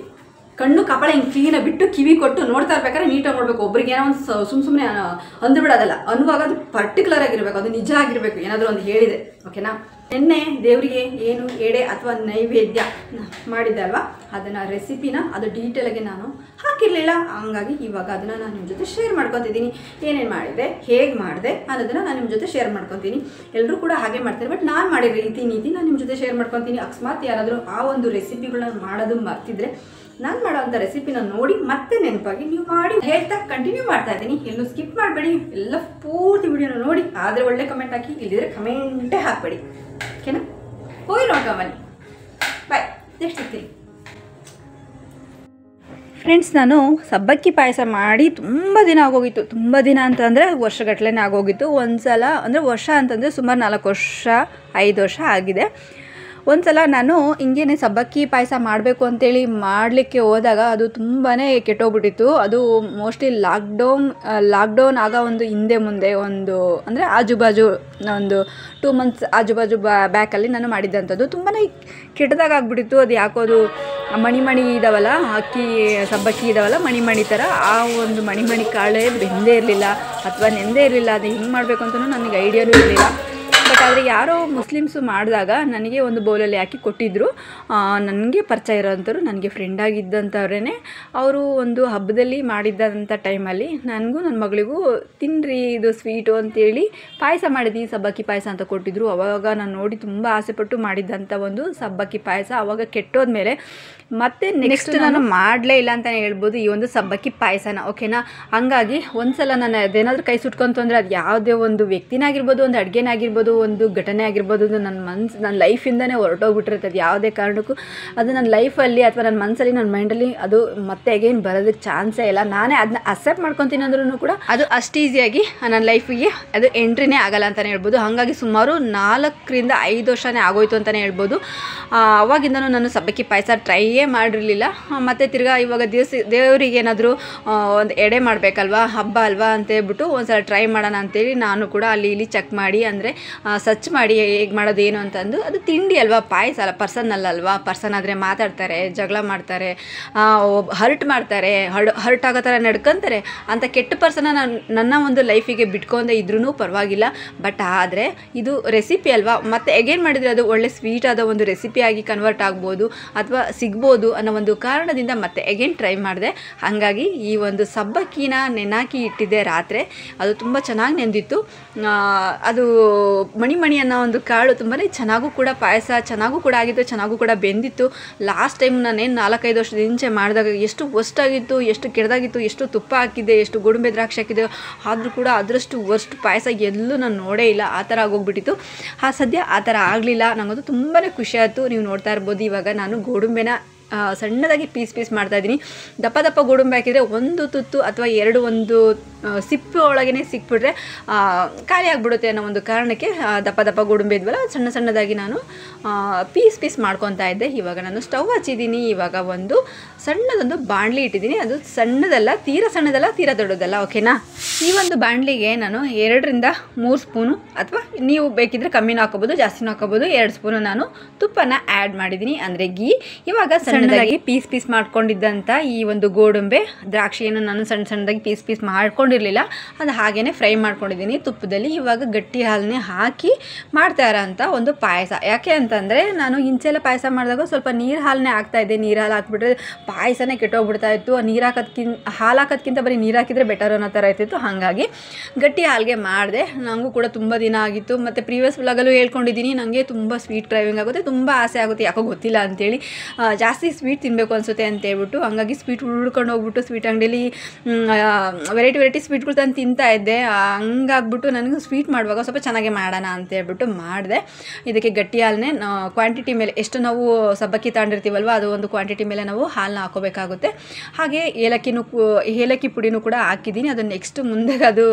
ಕಣ್ಣು ಕಪಾಳ ಹಿಂಗೆ ಕ್ಲೀನಾಗಿ ಬಿಟ್ಟು ಕಿವಿ ಕೊಟ್ಟು ನೋಡ್ತಾ ಇರ್ಬೇಕಾದ್ರೆ ನೀಟಾಗಿ ನೋಡಬೇಕು. ಒಬ್ರಿಗೆ ಏನೋ ಒಂದು ಸುಮ್ಮನೆ ಅಂದುಬಿಡೋದಲ್ಲ. ಅನ್ನುವಾಗ ಅದು ಪರ್ಟಿಕ್ಯುಲರ್ ಆಗಿರಬೇಕು, ಅದು ನಿಜ ಆಗಿರಬೇಕು. ಏನಾದರೂ ಒಂದು ಹೇಳಿದೆ. ಓಕೆನಾ? ನಿನ್ನೆ ದೇವರಿಗೆ ಏನು ಎಡೆ ಅಥವಾ ನೈವೇದ್ಯ ಮಾಡಿದ್ದೆ ಅಲ್ವಾ, ಅದನ್ನು ರೆಸಿಪಿನ ಅದು ಡೀಟೇಲಾಗಿ ನಾನು ಹಾಕಿರಲಿಲ್ಲ. ಹಂಗಾಗಿ ಇವಾಗ ಅದನ್ನು ನಾನು ನಿಮ್ಮ ಜೊತೆ ಶೇರ್ ಮಾಡ್ಕೊತಿದ್ದೀನಿ. ಏನೇನು ಮಾಡಿದೆ, ಹೇಗೆ ಮಾಡಿದೆ ಅನ್ನೋದನ್ನು ನಾನು ನಿಮ್ಮ ಜೊತೆ ಶೇರ್ ಮಾಡ್ಕೊತೀನಿ. ಎಲ್ಲರೂ ಕೂಡ ಹಾಗೆ ಮಾಡ್ತಾರೆ, ಬಟ್ ನಾನು ಮಾಡಿರೋ ರೀತಿ ನಾನು ನಿಮ್ಮ ಜೊತೆ ಶೇರ್ ಮಾಡ್ಕೊತೀನಿ. ಅಕಸ್ಮಾತ್ ಯಾರಾದರೂ ಆ ಒಂದು ರೆಸಿಪಿಗಳನ್ನ ಮಾಡೋದು ಮರ್ತಿದ್ರೆ ನಾನು ಮಾಡೋವಂಥ ರೆಸಿಪಿನ ನೋಡಿ ಮತ್ತೆ ನೆನಪಾಗಿ ನೀವು ಮಾಡಿ ಹೇಳ್ತಾ ಕಂಟಿನ್ಯೂ ಮಾಡ್ತಾ ಇದ್ದೀನಿ. ಎಲ್ಲೂ ಸ್ಕಿಪ್ ಮಾಡಬೇಡಿ, ಎಲ್ಲ ಪೂರ್ತಿ ವಿಡಿಯೋನ ನೋಡಿ. ಆದರೆ ಒಳ್ಳೆ ಕಮೆಂಟ್ ಹಾಕಿ, ಇಲ್ಲಿದ್ರೆ ಕಮೆಂಟೇ ಹಾಕಬೇಡಿ. ಓಕೆನಾ? ಹೋಗಿ ನೋಡ್ಕೊಂಬನ್ನಿ. ಬಾಯ್. ನೆಕ್ಸ್ಟ್ ಇರ್ತೀನಿ ಫ್ರೆಂಡ್ಸ್. ನಾನು ಸಬ್ಬಕ್ಕಿ ಪಾಯಸ ಮಾಡಿ ತುಂಬ ದಿನ ಆಗೋಗಿತ್ತು. ತುಂಬ ದಿನ ಅಂತಂದರೆ ವರ್ಷಗಟ್ಟಲೆನೇ ಆಗೋಗಿತ್ತು. ಒಂದು ಸಲ ಅಂದರೆ ವರ್ಷ ಅಂತಂದರೆ ಸುಮಾರು 4 ವರ್ಷ 5 ವರ್ಷ ಆಗಿದೆ. ಒಂದು ಸಲ ನಾನು ಹಿಂಗೇನೆ ಸಬ್ಬಕ್ಕಿ ಪಾಯಸ ಮಾಡಬೇಕು ಅಂತೇಳಿ ಮಾಡಲಿಕ್ಕೆ ಹೋದಾಗ ಅದು ತುಂಬಾ ಕೆಟ್ಟೋಗ್ಬಿಟ್ಟಿತ್ತು. ಅದು ಮೋಸ್ಟ್ಲಿ ಲಾಕ್ಡೌನ್ ಆಗ ಒಂದು ಹಿಂದೆ ಮುಂದೆ ಒಂದು ಅಂದರೆ ಆಜುಬಾಜು ಒಂದು 2 ಮಂತ್ಸ್ ಆಜುಬಾಜು ಬ್ಯಾಕಲ್ಲಿ ನಾನು ಮಾಡಿದ್ದಂಥದ್ದು. ತುಂಬಾ ಕೆಟ್ಟದಾಗ ಆಗ್ಬಿಟ್ಟಿತ್ತು. ಅದು ಯಾಕೋ ಅದು ಮಣಿ ಇದಾವಲ್ಲ, ಸಬ್ಬಕ್ಕಿ ಇದಾವಲ್ಲ ಮಣಿ ಥರ, ಆ ಒಂದು ಮಣಿ ಕಾಳೇ ಬೆಂದೇ ಇರಲಿಲ್ಲ ಅಥವಾ ನೆಂದೇ ಇರಲಿಲ್ಲ. ಅದು ಹೆಂಗೆ ಮಾಡಬೇಕು ಅಂತಲೂ ನನಗೆ ಐಡಿಯಾನೂ ಇರಲಿಲ್ಲ. ಬಟ್ ಆದರೆ ಯಾರೋ ಮುಸ್ಲಿಮ್ಸು ಮಾಡಿದಾಗ ನನಗೆ ಒಂದು ಬೌಲಲ್ಲಿ ಹಾಕಿ ಕೊಟ್ಟಿದ್ದರು. ನನಗೆ ಪರಿಚಯ ಇರೋಂಥವ್ರು, ನನಗೆ ಫ್ರೆಂಡ್ ಆಗಿದ್ದಂಥವ್ರೇ. ಅವರು ಒಂದು ಹಬ್ಬದಲ್ಲಿ ಮಾಡಿದ್ದಂಥ ಟೈಮಲ್ಲಿ ನನಗೂ ನನ್ನ ಮಗಳಿಗೂ ತಿನ್ನಿರಿ ಇದು ಸ್ವೀಟು ಅಂತೇಳಿ ಪಾಯಸ ಮಾಡಿದ್ವಿ, ಸಬ್ಬಕ್ಕಿ ಪಾಯಸ ಅಂತ ಕೊಟ್ಟಿದ್ದರು. ಆವಾಗ ನಾನು ನೋಡಿ ತುಂಬ ಆಸೆಪಟ್ಟು ಮಾಡಿದ್ದಂಥ ಒಂದು ಸಬ್ಬಕ್ಕಿ ಪಾಯಸ ಆವಾಗ ಕೆಟ್ಟೋದ್ಮೇಲೆ ಮತ್ತೆ ನೆಕ್ಸ್ಟ್ ನಾನು ಮಾಡಲೇ ಇಲ್ಲ ಅಂತಲೇ ಹೇಳ್ಬೋದು ಈ ಒಂದು ಸಬ್ಬಕ್ಕಿ ಪಾಯಸನ. ಓಕೆನಾ? ಹಂಗಾಗಿ ಒಂದು ಸಲ ನಾನು ಅದೇನಾದರೂ ಕೈ ಸುಟ್ಕೊಂತು ಅಂದರೆ ಅದು ಯಾವುದೇ ಒಂದು ವ್ಯಕ್ತಿನಾಗಿರ್ಬೋದು, ಒಂದು ಅಡುಗೆನಾಗಿರ್ಬೋದು, ಒಂದು ಘಟನೆ ಆಗಿರ್ಬೋದು, ಅದು ನನ್ನ ಲೈಫಿಂದನೇ ಹೊರಟೋಗ್ಬಿಟ್ಟಿರುತ್ತೆ. ಅದು ಯಾವುದೇ ಕಾರಣಕ್ಕೂ ಅದು ನನ್ನ ಲೈಫಲ್ಲಿ ಅಥವಾ ನನ್ನ ಮನಸ್ಸಲ್ಲಿ, ನನ್ನ ಮೈಂಡಲ್ಲಿ ಅದು ಮತ್ತೆ ಅಗೇನ್ ಬರೋದಕ್ಕೆ ಚಾನ್ಸೇ ಇಲ್ಲ. ನಾನೇ ಅದನ್ನ ಅಕ್ಸೆಪ್ಟ್ ಮಾಡ್ಕೊತೀನಿ ಅಂದ್ರೂ ಕೂಡ ಅದು ಅಷ್ಟು ಈಸಿಯಾಗಿ ನನ್ನ ಲೈಫಿಗೆ ಅದು ಎಂಟ್ರಿನೇ ಆಗಲ್ಲ ಅಂತಲೇ ಹೇಳ್ಬೋದು. ಹಾಗಾಗಿ ಸುಮಾರು 4ರಿಂದ 5 ವರ್ಷನೇ ಆಗೋಯ್ತು ಅಂತಲೇ ಹೇಳ್ಬೋದು. ಅವಾಗಿಂದನೂ ನಾನು ಸಬ್ಬಕ್ಕಿ ಪಾಯಸ ಟ್ರೈಯೇ ಮಾಡಿರಲಿಲ್ಲ. ಮತ್ತು ತಿರ್ಗಾ ಇವಾಗ ದೇವರಿಗೆ ಏನಾದರೂ ಒಂದು ಎಡೆ ಮಾಡಬೇಕಲ್ವಾ, ಹಬ್ಬ ಅಲ್ವಾ ಅಂತೇಳ್ಬಿಟ್ಟು ಒಂದ್ಸಲ ಟ್ರೈ ಮಾಡೋಣ ಅಂತೇಳಿ ನಾನು ಕೂಡ ಅಲ್ಲಿ ಇಲ್ಲಿ ಚೆಕ್ ಮಾಡಿ, ಅಂದರೆ ಸರ್ಚ್ ಮಾಡಿ ಹೇಗೆ ಮಾಡೋದು ಏನು ಅಂತಂದು. ಅದು ತಿಂಡಿ ಅಲ್ವಾ, ಪಾಯಸ ಅಲ್ಲ, ಪರ್ಸನ್ ಆದರೆ ಮಾತಾಡ್ತಾರೆ, ಜಗಳ ಮಾಡ್ತಾರೆ, ಹರ್ಟ್ ಮಾಡ್ತಾರೆ, ಹರ್ಟ್ ಆಗೋ ಥರ ನಡ್ಕೊತಾರೆ. ಅಂಥ ಕೆಟ್ಟ ಪರ್ಸನ್ನ ನನ್ನ ಒಂದು ಲೈಫಿಗೆ ಬಿಟ್ಕೊಂಡೆ ಇದ್ರೂ ಪರವಾಗಿಲ್ಲ. ಬಟ್ ಆದರೆ ಇದು ರೆಸಿಪಿ ಅಲ್ವಾ, ಮತ್ತು ಎಗೇನ್ ಮಾಡಿದರೆ ಅದು ಒಳ್ಳೆ ಸ್ವೀಟ್ ಆದ ಒಂದು ರೆಸಿಪಿಯಾಗಿ ಕನ್ವರ್ಟ್ ಆಗ್ಬೋದು ಅಥವಾ ಸಿಗ್ಬೋದು ಅನ್ನೋ ಒಂದು ಕಾರಣದಿಂದ ಮತ್ತೆ ಎಗೇನ್ ಟ್ರೈ ಮಾಡಿದೆ. ಹಾಗಾಗಿ ಈ ಒಂದು ಸಬ್ಬಕ್ಕಿನ ನೆನಾಕಿ ಇಟ್ಟಿದ್ದೆ ರಾತ್ರಿ. ಅದು ತುಂಬ ಚೆನ್ನಾಗಿ ನೆಂದಿತ್ತು. ಅದು ಮಣಿ ಅನ್ನೋ ಒಂದು ಕಾಳು ತುಂಬಾ ಚೆನ್ನಾಗೂ ಕೂಡ ಪಾಯಸ ಚೆನ್ನಾಗೂ ಕೂಡ ಆಗಿತ್ತು, ಚೆನ್ನಾಗೂ ಕೂಡ ಬೆಂದಿತ್ತು. ಲಾಸ್ಟ್ ಟೈಮ್ ನಾನೇನು 4-5 ವರ್ಷದ ಹಿಂಚೆ ಮಾಡಿದಾಗ ಎಷ್ಟು ವರ್ಸ್ಟಾಗಿತ್ತು, ಎಷ್ಟು ಕೆಡ್ದಾಗಿತ್ತು, ಎಷ್ಟು ತುಪ್ಪ ಹಾಕಿದ್ದೆ, ಎಷ್ಟು ಗೋಡಂಬಿ ದ್ರಾಕ್ಷಿ ಹಾಕಿದ್ದೆ, ಆದರೂ ಕೂಡ ಅದರಷ್ಟು ವರ್ಸ್ಟ್ ಪಾಯಸ ಎಲ್ಲೂ ನಾನು ನೋಡೇ ಇಲ್ಲ. ಆ ಥರ ಆಗೋಗ್ಬಿಟ್ಟಿತ್ತು. ಸದ್ಯ ಆ ಥರ ಆಗಲಿಲ್ಲ. ನನಗಂತೂ ತುಂಬಾ ಖುಷಿ ಆಯಿತು. ನೀವು ನೋಡ್ತಾ ಇರ್ಬೋದು, ಇವಾಗ ನಾನು ಗೋಡಂಬಿನ ಸಣ್ಣದಾಗಿ ಪೀಸ್ ಮಾಡ್ತಾಯಿದ್ದೀನಿ. ದಪ್ಪ ಗೋಡಂಬಿ ಹಾಕಿದರೆ ಒಂದು ತುತ್ತು ಅಥವಾ ಒಂದು ಸಿಪ್ಪು ಒಳಗೇ ಸಿಕ್ಬಿಟ್ರೆ ಖಾಲಿ ಆಗಿಬಿಡುತ್ತೆ ಅನ್ನೋ ಒಂದು ಕಾರಣಕ್ಕೆ ದಪ್ಪ ಗೋಡಂಬಿ ಇದ್ವಲ್ಲ, ಸಣ್ಣದಾಗಿ ನಾನು ಪೀಸ್ ಮಾಡ್ಕೊತಾ ಇದ್ದೆ. ಇವಾಗ ನಾನು ಸ್ಟವ್ ಹಚ್ಚಿದ್ದೀನಿ. ಇವಾಗ ಒಂದು ಸಣ್ಣದೊಂದು ಬಾಣಲಿ ಇಟ್ಟಿದ್ದೀನಿ. ಅದು ಸಣ್ಣದಲ್ಲ, ತೀರಾ ದೊಡ್ಡದಲ್ಲ, ಓಕೆನಾ. ಈ ಒಂದು ಬಾಣಲಿಗೆ ನಾನು 2ರಿಂದ 3 ಸ್ಪೂನು, ಅಥವಾ ನೀವು ಬೇಕಿದ್ರೆ ಕಮ್ಮಿನೂ ಹಾಕೋಬೋದು, ಜಾಸ್ತಿನೂ ಹಾಕೋಬೋದು, 2 ಸ್ಪೂನು ನಾನು ತುಪ್ಪನ ಆ್ಯಡ್ ಮಾಡಿದ್ದೀನಿ, ಅಂದರೆ ಗೀ. ಇವಾಗ ಸಣ್ಣದಾಗಿ ಪೀಸ್ ಮಾಡ್ಕೊಂಡಿದ್ದಂಥ ಈ ಒಂದು ಗೋಡಂಬೆ ದ್ರಾಕ್ಷಿಯನ್ನು ನಾನು ಸಣ್ಣದಾಗಿ ಪೀಸ್ ಮಾಡ್ಕೊಂಡಿರಲಿಲ್ಲ, ಅದು ಹಾಗೇ ಫ್ರೈ ಮಾಡ್ಕೊಂಡಿದ್ದೀನಿ ತುಪ್ಪದಲ್ಲಿ. ಇವಾಗ ಗಟ್ಟಿ ಹಾಲನ್ನೇ ಹಾಕಿ ಮಾಡ್ತಾ ಇರೋಂಥ ಒಂದು ಪಾಯಸ. ಯಾಕೆ ಅಂತಂದರೆ ನಾನು ಇಂಚೆಲ್ಲ ಪಾಯಸ ಮಾಡಿದಾಗ ಸ್ವಲ್ಪ ನೀರು ಹಾಲನ್ನೇ ಹಾಕ್ತಾಯಿದ್ದೆ. ನೀರು ಹಾಲು ಹಾಕ್ಬಿಟ್ರೆ ಪಾಯಸನೇ ಕೆಟ್ಟೋಗ್ಬಿಡ್ತಾ ಇತ್ತು. ಹಾಲು ಹಾಕೋದ್ಕಿಂತ ಬರೀ ನೀರು ಹಾಕಿದರೆ ಬೆಟರ್ ಅನ್ನೋ ಥರ ಇರ್ತಿತ್ತು. ಹಾಗಾಗಿ ಗಟ್ಟಿ ಹಾಲಿಗೆ ಮಾಡಿದೆ. ನನಗೂ ಕೂಡ ತುಂಬ ದಿನ ಆಗಿತ್ತು. ಮತ್ತು ಪ್ರೀವಿಯಸ್ ವ್ಲಾಗಲ್ಲೂ ಹೇಳ್ಕೊಂಡಿದ್ದೀನಿ, ನನಗೆ ತುಂಬ ಸ್ವೀಟ್ ಕ್ರೇವಿಂಗ್ ಆಗುತ್ತೆ, ತುಂಬ ಆಸೆ ಆಗುತ್ತೆ, ಯಾಕೋ ಗೊತ್ತಿಲ್ಲ ಅಂತೇಳಿ. ಜಾಸ್ತಿ ಸ್ವೀಟ್ ತಿನ್ನಬೇಕು ಅನಿಸುತ್ತೆ ಅಂತೇಳ್ಬಿಟ್ಟು ಹಂಗಾಗಿ ಸ್ವೀಟ್ ಹುಡ್ಕೊಂಡು ಹೋಗ್ಬಿಟ್ಟು ಸ್ವೀಟ್ ಅಂಗಡಿಯಲ್ಲಿ ವೆರೈಟಿ ಸ್ವೀಟ್ಗಳು ತಂದು ತಿಂತಾ ಇದ್ದೆ. ಹಂಗಾಗ್ಬಿಟ್ಟು ನನಗೆ ಸ್ವೀಟ್ ಮಾಡುವಾಗ ಸ್ವಲ್ಪ ಚೆನ್ನಾಗಿ ಮಾಡೋಣ ಅಂತೇಳ್ಬಿಟ್ಟು ಮಾಡಿದೆ. ಇದಕ್ಕೆ ಗಟ್ಟಿ ಹಾಲನ್ನೇ ಕ್ವಾಂಟಿಟಿ ಮೇಲೆ ಎಷ್ಟು ನಾವು ಸಬ್ಬಕ್ಕಿ ತಗೊಂಡಿರ್ತೀವಲ್ವ, ಅದು ಒಂದು ಕ್ವಾಂಟಿಟಿ ಮೇಲೆ ನಾವು ಹಾಲನ್ನ ಹಾಕೋಬೇಕಾಗುತ್ತೆ. ಹಾಗೆ ಏಲಕ್ಕಿ ಪುಡಿನೂ ಕೂಡ ಹಾಕಿದ್ದೀನಿ. ಅದು ನೆಕ್ಸ್ಟ್ ಮುಂದೆ ಅದು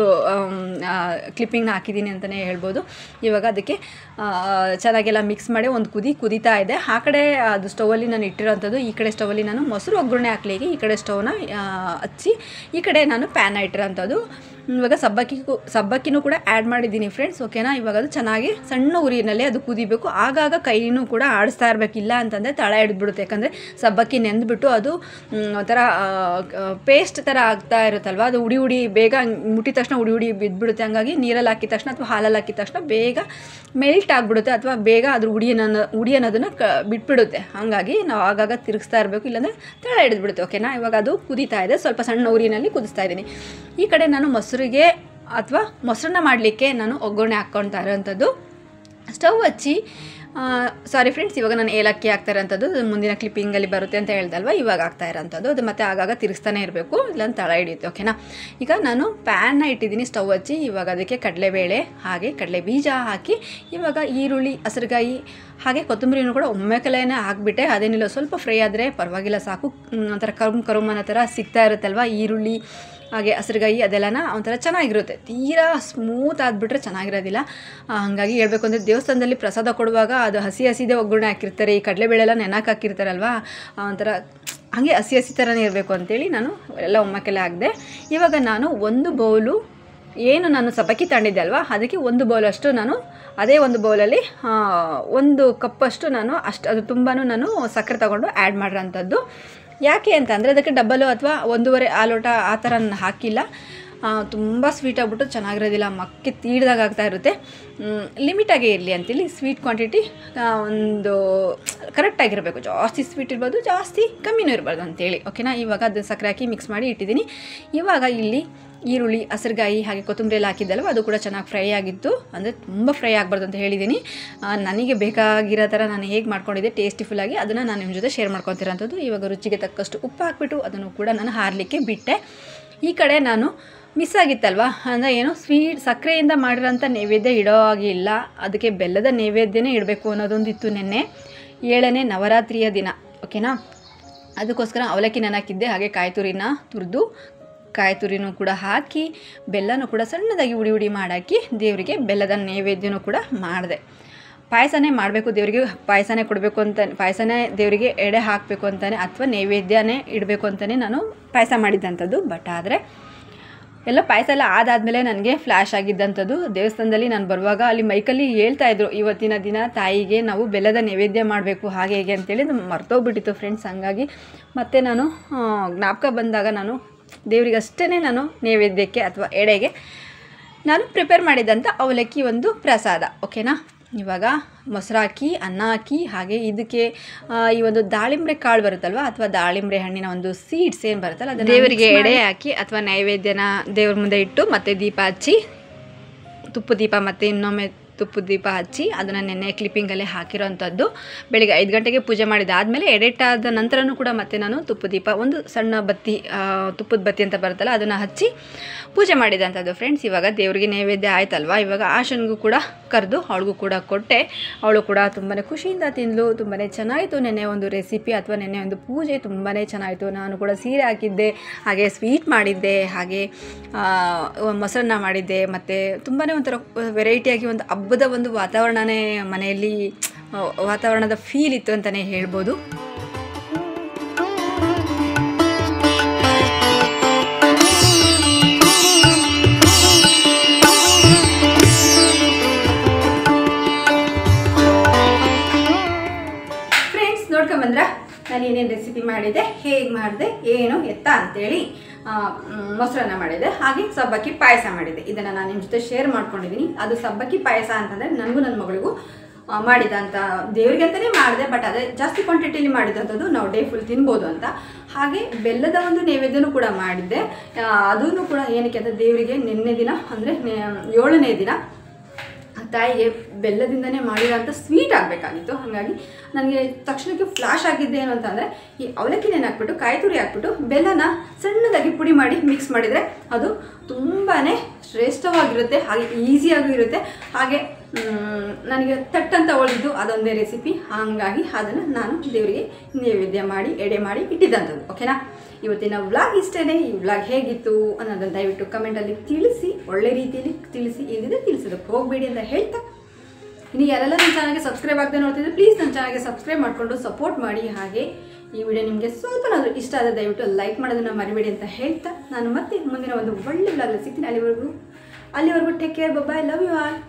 ಕ್ಲಿಪ್ಪಿಂಗ್ನ ಹಾಕಿದ್ದೀನಿ ಅಂತಲೇ ಹೇಳ್ಬೋದು. ಇವಾಗ ಅದಕ್ಕೆ ಚೆನ್ನಾಗೆಲ್ಲ ಮಿಕ್ಸ್ ಮಾಡಿ ಒಂದು ಕುದೀತಾ ಇದೆ. ಆ ಕಡೆ ಅದು ಸ್ಟವಲ್ಲಿ ನಾನು ಇಟ್ಟಿರೋಂಥದ್ದು, ಈ ಕಡೆ ಸ್ಟವಲ್ಲಿ ನಾನು ಮೊಸರು ಒಗ್ಗರಣೆ ಹಾಕ್ಲಿಕ್ಕೆ ಈ ಕಡೆ ಸ್ಟವ್ನ ಹಚ್ಚಿ ಈ ಕಡೆ ನಾನು ಪ್ಯಾನ್ ಇಟ್ಟಿರೋಂಥದ್ದು. ಇವಾಗ ಸಬ್ಬಕ್ಕಿನೂ ಕೂಡ ಆ್ಯಡ್ ಮಾಡಿದ್ದೀನಿ ಫ್ರೆಂಡ್ಸ್, ಓಕೆನಾ. ಇವಾಗ ಅದು ಚೆನ್ನಾಗಿ ಸಣ್ಣ ಉರಿನಲ್ಲಿ ಅದು ಕುದಿಬೇಕು. ಆಗಾಗ ಕೈನೂ ಕೂಡ ಆಡಿಸ್ತಾ ಇರಬೇಕಿಲ್ಲ ಅಂತಂದರೆ ತಳ ಹಿಡಿದ್ಬಿಡುತ್ತೆ. ಯಾಕಂದರೆ ಸಬ್ಬಕ್ಕಿ ನೆಂದುಬಿಟ್ಟು ಅದು ಒಂಥರ ಪೇಸ್ಟ್ ಥರ ಆಗ್ತಾ ಇರುತ್ತಲ್ವ, ಅದು ಉಡಿ ಬೇಗ ಮುಟ್ಟಿದ ತಕ್ಷಣ ಉಡಿ ಬಿದ್ದುಬಿಡುತ್ತೆ. ಹಂಗಾಗಿ ನೀರಲ್ಲಿ ಹಾಕಿದ ತಕ್ಷಣ ಅಥವಾ ಹಾಲಲ್ಲಿ ಹಾಕಿದ ತಕ್ಷಣ ಬೇಗ ಮೆಲ್ಟ್ ಆಗಿಬಿಡುತ್ತೆ, ಅಥವಾ ಬೇಗ ಅದ್ರ ಉಡಿ ಅನ್ನೋದನ್ನು ಬಿಟ್ಬಿಡುತ್ತೆ. ಹಾಗಾಗಿ ನಾವು ಆಗಾಗ ತಿರುಗಿಸ್ತಾ ಇರಬೇಕು, ಇಲ್ಲಾಂದರೆ ತಳ ಹಿಡಿದ್ಬಿಡುತ್ತೆ, ಓಕೆನಾ. ಇವಾಗ ಅದು ಕುದೀತಾ ಇದೆ, ಸ್ವಲ್ಪ ಸಣ್ಣ ಉರಿನಲ್ಲಿ ಕುದಿಸ್ತಾ ಇದ್ದೀನಿ. ಈ ಕಡೆ ನಾನು ಮೊಸರಿಗೆ ಅಥವಾ ಮೊಸರನ್ನ ಮಾಡಲಿಕ್ಕೆ ನಾನು ಒಗ್ಗರಣೆ ಹಾಕ್ಕೊಳ್ತಾ ಇರೋಂಥದ್ದು. ಸ್ಟವ್ ಹಚ್ಚಿ ಸಾರಿ ಫ್ರೆಂಡ್ಸ್, ಇವಾಗ ನಾನು ಏಲಕ್ಕಿ ಹಾಕ್ತಾ ಇರೋಂಥದ್ದು ಮುಂದಿನ ಕ್ಲಿಪ್ಪಿಂಗಲ್ಲಿ ಬರುತ್ತೆ ಅಂತ ಹೇಳ್ದಲ್ವ, ಇವಾಗ ಆಗ್ತಾ ಇರೋಂಥದ್ದು. ಅದು ಮತ್ತೆ ಆಗಾಗ ತಿರುಗಿಸ್ತಾನೆ ಇರಬೇಕು, ಇಲ್ಲಾಂದ್ರೆ ತಳ ಹಿಡಿಯುತ್ತೆ, ಓಕೆನಾ. ಈಗ ನಾನು ಪ್ಯಾನ್ನ ಇಟ್ಟಿದ್ದೀನಿ ಸ್ಟವ್ ಹಚ್ಚಿ. ಇವಾಗ ಅದಕ್ಕೆ ಕಡಲೆಬೇಳೆ ಹಾಗೆ ಕಡಲೆ ಬೀಜ ಹಾಕಿ, ಇವಾಗ ಈರುಳ್ಳಿ, ಹಸಿರುಗಾಯಿ ಹಾಗೆ ಕೊತ್ತಂಬರಿನೂ ಕೂಡ ಒಮ್ಮೆಕಲೇನೆ ಹಾಕಿಬಿಟ್ಟೆ. ಅದೇನಿಲ್ಲ, ಸ್ವಲ್ಪ ಫ್ರೈ ಆದರೆ ಪರವಾಗಿಲ್ಲ ಸಾಕು. ಒಂಥರ ಕರುಮ್ ಅನ್ನೋ ಥರ ಸಿಗ್ತಾ ಇರುತ್ತಲ್ವ ಈರುಳ್ಳಿ ಹಾಗೆ ಹಸಿರುಗಾಯಿ, ಅದೆಲ್ಲನ ಒಂಥರ ಚೆನ್ನಾಗಿರುತ್ತೆ. ತೀರಾ ಸ್ಮೂತ್ ಆಗಿಬಿಟ್ರೆ ಚೆನ್ನಾಗಿರೋದಿಲ್ಲ. ಹಾಗಾಗಿ ಹೇಳ್ಬೇಕು ಅಂದರೆ ದೇವಸ್ಥಾನದಲ್ಲಿ ಪ್ರಸಾದ ಕೊಡುವಾಗ ಅದು ಹಸಿದೇ ಒಗ್ಗರಣೆ ಹಾಕಿರ್ತಾರೆ, ಈ ಕಡಲೆಬೇಳೆಲ್ಲ ನೆನಕ್ಕೆ ಹಾಕಿರ್ತಾರಲ್ವ, ಒಂಥರ ಹಾಗೆ ಹಸಿ ಥರನೇ ಇರಬೇಕು ಅಂತೇಳಿ ನಾನು ಎಲ್ಲ ಒಮ್ಮಕ್ಕೆಲ್ಲ ಹಾಕಿದೆ. ಇವಾಗ ನಾನು ಒಂದು ಬೌಲು ಏನು ನಾನು ಸಬ್ಬಕ್ಕಿ ತಗೊಂಡಿದ್ದೆ ಅಲ್ವಾ, ಅದಕ್ಕೆ 1 ಬೌಲಷ್ಟು ನಾನು ಅದೇ 1 ಬೌಲಲ್ಲಿ 1 ಕಪ್ಪಷ್ಟು ನಾನು ಅದು ತುಂಬಾ ನಾನು ಸಕ್ಕರೆ ತೊಗೊಂಡು ಆ್ಯಡ್ ಮಾಡಿರೋಂಥದ್ದು. ಯಾಕೆ ಅಂತಂದರೆ ಅದಕ್ಕೆ ಡಬ್ಬಲು ಅಥವಾ 1.5 ಲೋಟ ಆ ಥರ ಹಾಕಿಲ್ಲ. ತುಂಬ ಸ್ವೀಟ್ ಆಗಿಬಿಟ್ಟು ಚೆನ್ನಾಗಿರೋದಿಲ್ಲ, ಮಕ್ಕೆ ತೀಡ್ದಾಗ ಆಗ್ತಾ ಇರುತ್ತೆ. ಲಿಮಿಟಾಗೇ ಇರಲಿ ಅಂತೇಳಿ ಸ್ವೀಟ್ ಕ್ವಾಂಟಿಟಿ ಒಂದು ಕರೆಕ್ಟಾಗಿರಬೇಕು. ಜಾಸ್ತಿ ಸ್ವೀಟ್ ಇರ್ಬೋದು, ಜಾಸ್ತಿ ಕಮ್ಮಿನೂ ಇರ್ಬಾರ್ದು ಅಂತೇಳಿ, ಓಕೆನಾ. ಇವಾಗ ಅದು ಸಕ್ಕರೆ ಹಾಕಿ ಮಿಕ್ಸ್ ಮಾಡಿ ಇಟ್ಟಿದ್ದೀನಿ. ಇವಾಗ ಇಲ್ಲಿ ಈರುಳ್ಳಿ, ಹಸಿರುಗಾಯಿ ಹಾಗೆ ಕೊತ್ತಂಬರಿ ಎಲ್ಲ ಹಾಕಿದ್ದಲ್ವ, ಅದು ಕೂಡ ಚೆನ್ನಾಗಿ ಫ್ರೈ ಆಗಿತ್ತು. ಅಂದರೆ ತುಂಬ ಫ್ರೈ ಆಗಬಾರ್ದು ಅಂತ ಹೇಳಿದ್ದೀನಿ. ನನಗೆ ಬೇಕಾಗಿರೋ ಥರ ನಾನು ಹೇಗೆ ಮಾಡ್ಕೊಂಡಿದ್ದೆ ಟೇಸ್ಟಿಫುಲ್ಲಾಗಿ, ಅದನ್ನು ನಾನು ನಿಮ್ಮ ಜೊತೆ ಶೇರ್ ಮಾಡ್ಕೊತಿರೋಂಥದ್ದು. ಇವಾಗ ರುಚಿಗೆ ತಕ್ಕಷ್ಟು ಉಪ್ಪು ಹಾಕ್ಬಿಟ್ಟು ಅದನ್ನು ಕೂಡ ನಾನು ಹಾರಲಿಕ್ಕೆ ಬಿಟ್ಟೆ. ಈ ಕಡೆ ನಾನು ಮಿಸ್ ಆಗಿತ್ತಲ್ವ, ಅಂದರೆ ಏನು ಸಕ್ಕರೆಯಿಂದ ಮಾಡಿರೋಂಥ ನೈವೇದ್ಯ ಇಡೋ ಹಾಗಿಲ್ಲ, ಅದಕ್ಕೆ ಬೆಲ್ಲದ ನೈವೇದ್ಯನೇ ಇಡಬೇಕು ಅನ್ನೋದೊಂದಿತ್ತು. ನಿನ್ನೆ 7ನೇ ನವರಾತ್ರಿಯ ದಿನ, ಓಕೆನಾ. ಅದಕ್ಕೋಸ್ಕರ ಅವಲಕ್ಕಿ ನೆನಕಿದ್ದೆ, ಹಾಗೆ ಕಾಯಿ ತುರಿನ ತುರಿದು ಕಾಯಿ ತುರಿನೂ ಕೂಡ ಹಾಕಿ ಬೆಲ್ಲನೂ ಕೂಡ ಸಣ್ಣದಾಗಿ ಉಡಿ ಮಾಡಾಕಿ ದೇವರಿಗೆ ಬೆಲ್ಲದ ನೈವೇದ್ಯನೂ ಕೂಡ ಮಾಡಿದೆ. ಪಾಯಸನೇ ಮಾಡಬೇಕು ದೇವರಿಗೆ, ಪಾಯಸನೇ ಕೊಡಬೇಕು ಅಂತ, ಪಾಯಸನೇ ದೇವರಿಗೆ ಎಡೆ ಹಾಕಬೇಕು ಅಂತಲೇ ಅಥವಾ ನೈವೇದ್ಯನೇ ಇಡಬೇಕು ಅಂತಲೇ ನಾನು ಪಾಯಸ ಮಾಡಿದ್ದಂಥದ್ದು. ಬಟ್ ಆದರೆ ಎಲ್ಲ ಪಾಯಸ ಎಲ್ಲ ಆದಾದಮೇಲೆ ನನಗೆ ಫ್ಲ್ಯಾಶ್ ಆಗಿದ್ದಂಥದ್ದು. ದೇವಸ್ಥಾನದಲ್ಲಿ ನಾನು ಬರುವಾಗ ಅಲ್ಲಿ ಮೈಕಲ್ಲಿ ಹೇಳ್ತಾಯಿದ್ರು, ಇವತ್ತಿನ ದಿನ ತಾಯಿಗೆ ನಾವು ಬೆಲ್ಲದ ನೈವೇದ್ಯ ಮಾಡಬೇಕು ಹಾಗೆ ಹೇಗೆ ಅಂತೇಳಿ ಮರ್ತೋಗ್ಬಿಟ್ಟಿತ್ತು ಫ್ರೆಂಡ್ಸ್. ಹಂಗಾಗಿ ಮತ್ತೆ ನಾನು ಜ್ಞಾಪಕ ಬಂದಾಗ ನಾನು ದೇವರಿಗಷ್ಟೇ ನಾನು ನೈವೇದ್ಯಕ್ಕೆ ಅಥವಾ ಎಡೆಗೆ ನಾನು ಪ್ರಿಪೇರ್ ಮಾಡಿದ್ದಂಥ ಅವಲಕ್ಕಿ ಒಂದು ಪ್ರಸಾದ, ಓಕೆನಾ. ಇವಾಗ ಮೊಸರು ಹಾಕಿ ಅನ್ನ ಹಾಕಿ ಹಾಗೆ ಇದಕ್ಕೆ ಈ ಒಂದು ದಾಳಿಂಬೆ ಕಾಳು ಬರುತ್ತಲ್ವ ಅಥವಾ ದಾಳಿಂಬೆ ಹಣ್ಣಿನ ಒಂದು ಸೀಡ್ಸ್ ಏನು ಬರುತ್ತಲ್ಲ ಅದನ್ನು ದೇವರಿಗೆ ಎಡೆ ಹಾಕಿ ಅಥವಾ ನೈವೇದ್ಯನ ದೇವ್ರ ಮುಂದೆ ಇಟ್ಟು ಮತ್ತೆ ದೀಪ ಹಚ್ಚಿ, ತುಪ್ಪ ದೀಪ ಮತ್ತು ಇನ್ನೊಮ್ಮೆ ತುಪ್ಪದ ದೀಪ ಹಚ್ಚಿ ಅದನ್ನು ನೆನ್ನೆ ಕ್ಲಿಪ್ಪಿಂಗಲ್ಲೇ ಹಾಕಿರೋವಂಥದ್ದು. ಬೆಳಿಗ್ಗೆ 5 ಗಂಟೆಗೆ ಪೂಜೆ ಮಾಡಿದಾದಮೇಲೆ ಎಡಿಟ್ ಆದ ನಂತರನೂ ಕೂಡ ಮತ್ತೆ ನಾನು ತುಪ್ಪ ದೀಪ, ಒಂದು ಸಣ್ಣ ಬತ್ತಿ, ತುಪ್ಪದ ಬತ್ತಿ ಅಂತ ಬರುತ್ತಲ್ಲ ಅದನ್ನು ಹಚ್ಚಿ ಪೂಜೆ ಮಾಡಿದಂಥದ್ದು ಫ್ರೆಂಡ್ಸ್. ಇವಾಗ ದೇವರಿಗೆ ನೈವೇದ್ಯ ಆಯ್ತಲ್ವ, ಇವಾಗ ಆಶನ್ಗೂ ಕೂಡ ಕರೆದು ಅವಳಿಗೂ ಕೂಡ ಕೊಟ್ಟೆ. ಅವಳು ಕೂಡ ತುಂಬಾ ಖುಷಿಯಿಂದ ತಿಂದಳು. ತುಂಬಾ ಚೆನ್ನಾಯಿತು ನೆನ್ನೆ ಒಂದು ರೆಸಿಪಿ ಅಥವಾ ನೆನ್ನೆ ಒಂದು ಪೂಜೆ ತುಂಬಾ ಚೆನ್ನಾಯಿತು. ನಾನು ಕೂಡ ಸೀರೆ ಹಾಕಿದ್ದೆ, ಹಾಗೆ ಸ್ವೀಟ್ ಮಾಡಿದ್ದೆ, ಹಾಗೆ ಮೊಸರನ್ನ ಮಾಡಿದ್ದೆ, ಮತ್ತು ತುಂಬಾ ಒಂಥರ ವೆರೈಟಿಯಾಗಿ ಒಂದು ಹಬ್ಬದ ಒಂದು ವಾತಾವರಣನೇ ಮನೆಯಲ್ಲಿ, ವಾತಾವರಣದ ಫೀಲ್ ಇತ್ತು ಅಂತಲೇ ಹೇಳ್ಬೋದು. ಫ್ರೆಂಡ್ಸ್ ನೋಡ್ಕೊಂಬಂದ್ರ ನಾನು ಏನೇನು ರೆಸಿಪಿ ಮಾಡಿದೆ, ಹೇಗೆ ಮಾಡಿದೆ, ಏನು ಎತ್ತ ಅಂತೇಳಿ. ಮೊಸರನ್ನ ಮಾಡಿದೆ, ಹಾಗೆ ಸಬ್ಬಕ್ಕಿ ಪಾಯಸ ಮಾಡಿದೆ. ಇದನ್ನು ನಾನು ನಿಮ್ಮ ಜೊತೆ ಶೇರ್ ಮಾಡ್ಕೊಂಡಿದ್ದೀನಿ. ಅದು ಸಬ್ಬಕ್ಕಿ ಪಾಯಸ ಅಂತಂದರೆ ನನಗೂ ನನ್ನ ಮಗಳಿಗೂ ಮಾಡಿದಂಥ, ದೇವರಿಗೆ ಅಂತಲೇ ಮಾಡಿದೆ, ಬಟ್ ಅದೇ ಜಾಸ್ತಿ ಕ್ವಾಂಟಿಟಿಲಿ ಮಾಡಿದಂಥದ್ದು, ನಾವು ಡೇ ಫುಲ್ ತಿನ್ಬೋದು ಅಂತ. ಹಾಗೆ ಬೆಲ್ಲದ ಒಂದು ನೈವೇದ್ಯನೂ ಕೂಡ ಮಾಡಿದ್ದೆ. ಅದೂ ಕೂಡ ಏನಕ್ಕೆ ಅಂತ ದೇವರಿಗೆ ನಿನ್ನೆ ದಿನ ಅಂದರೆ 7ನೇ ದಿನ ತಾಯಿಗೆ ಬೆಲ್ಲದಿಂದನೇ ಮಾಡಿರೋಂಥ ಸ್ವೀಟ್ ಆಗಬೇಕಾಗಿತ್ತು. ಹಾಗಾಗಿ ನನಗೆ ತಕ್ಷಣಕ್ಕೆ ಫ್ಲ್ಯಾಶ್ ಆಗಿದ್ದೆ ಏನು ಅಂತಂದರೆ, ಈ ಅವಲಕ್ಕಿನೇನು ಹಾಕ್ಬಿಟ್ಟು ಕಾಯಿ ತುರಿ ಹಾಕ್ಬಿಟ್ಟು ಬೆಲ್ಲನ ಸಣ್ಣದಾಗಿ ಪುಡಿ ಮಾಡಿ ಮಿಕ್ಸ್ ಮಾಡಿದರೆ ಅದು ತುಂಬಾ ಶ್ರೇಷ್ಠವಾಗಿರುತ್ತೆ, ಹಾಗೆ ಈಸಿಯಾಗೂ ಇರುತ್ತೆ. ಹಾಗೆ ನನಗೆ ತಟ್ಟಂತ ಉಳಿದಿದ್ದು ಅದೊಂದೇ ರೆಸಿಪಿ. ಹಾಗಾಗಿ ಅದನ್ನು ನಾನು ದೇವರಿಗೆ ನೈವೇದ್ಯ ಮಾಡಿ ಎಡೆ ಮಾಡಿ ಇಟ್ಟಿದ್ದಂಥದ್ದು, ಓಕೆನಾ. ಇವತ್ತಿನ ವ್ಲಾಗ್ ಇಷ್ಟೇ. ಈ ವ್ಲಾಗ್ ಹೇಗಿತ್ತು ಅನ್ನೋದನ್ನು ದಯವಿಟ್ಟು ಕಮೆಂಟಲ್ಲಿ ತಿಳಿಸಿ, ಒಳ್ಳೆ ರೀತಿಯಲ್ಲಿ ತಿಳಿಸಿ, ಇಲ್ಲಿದೆ ತಿಳಿಸೋದಕ್ಕೆ ಹೋಗಬೇಡಿ ಅಂತ ಹೇಳ್ತಾ, ಇನ್ನು ಯಾರೆಲ್ಲ ನನ್ನ ಚಾನಲ್ಗೆ ಸಬ್ಸ್ಕ್ರೈಬ್ ಆಗದೆ ನೋಡ್ತಿದ್ರೆ ಪ್ಲೀಸ್ ನನ್ನ ಚಾನಲ್ಗೆ ಸಬ್ಸ್ಕ್ರೈಬ್ ಮಾಡಿಕೊಂಡು ಸಪೋರ್ಟ್ ಮಾಡಿ. ಹಾಗೆ ಈ ವಿಡಿಯೋ ನಿಮಗೆ ಸ್ವಲ್ಪನಾದರೂ ಇಷ್ಟ ಆದರೆ ದಯವಿಟ್ಟು ಲೈಕ್ ಮಾಡೋದನ್ನು ಮರಿಬೇಡಿ ಅಂತ ಹೇಳ್ತಾ, ನಾನು ಮತ್ತೆ ಮುಂದಿನ ಒಂದು ಒಳ್ಳೆ ವ್ಲಾಗಲ್ಲಿ ಸಿಗ್ತೀನಿ. ಅಲ್ಲಿವರೆಗೂ take care, bye, love you all.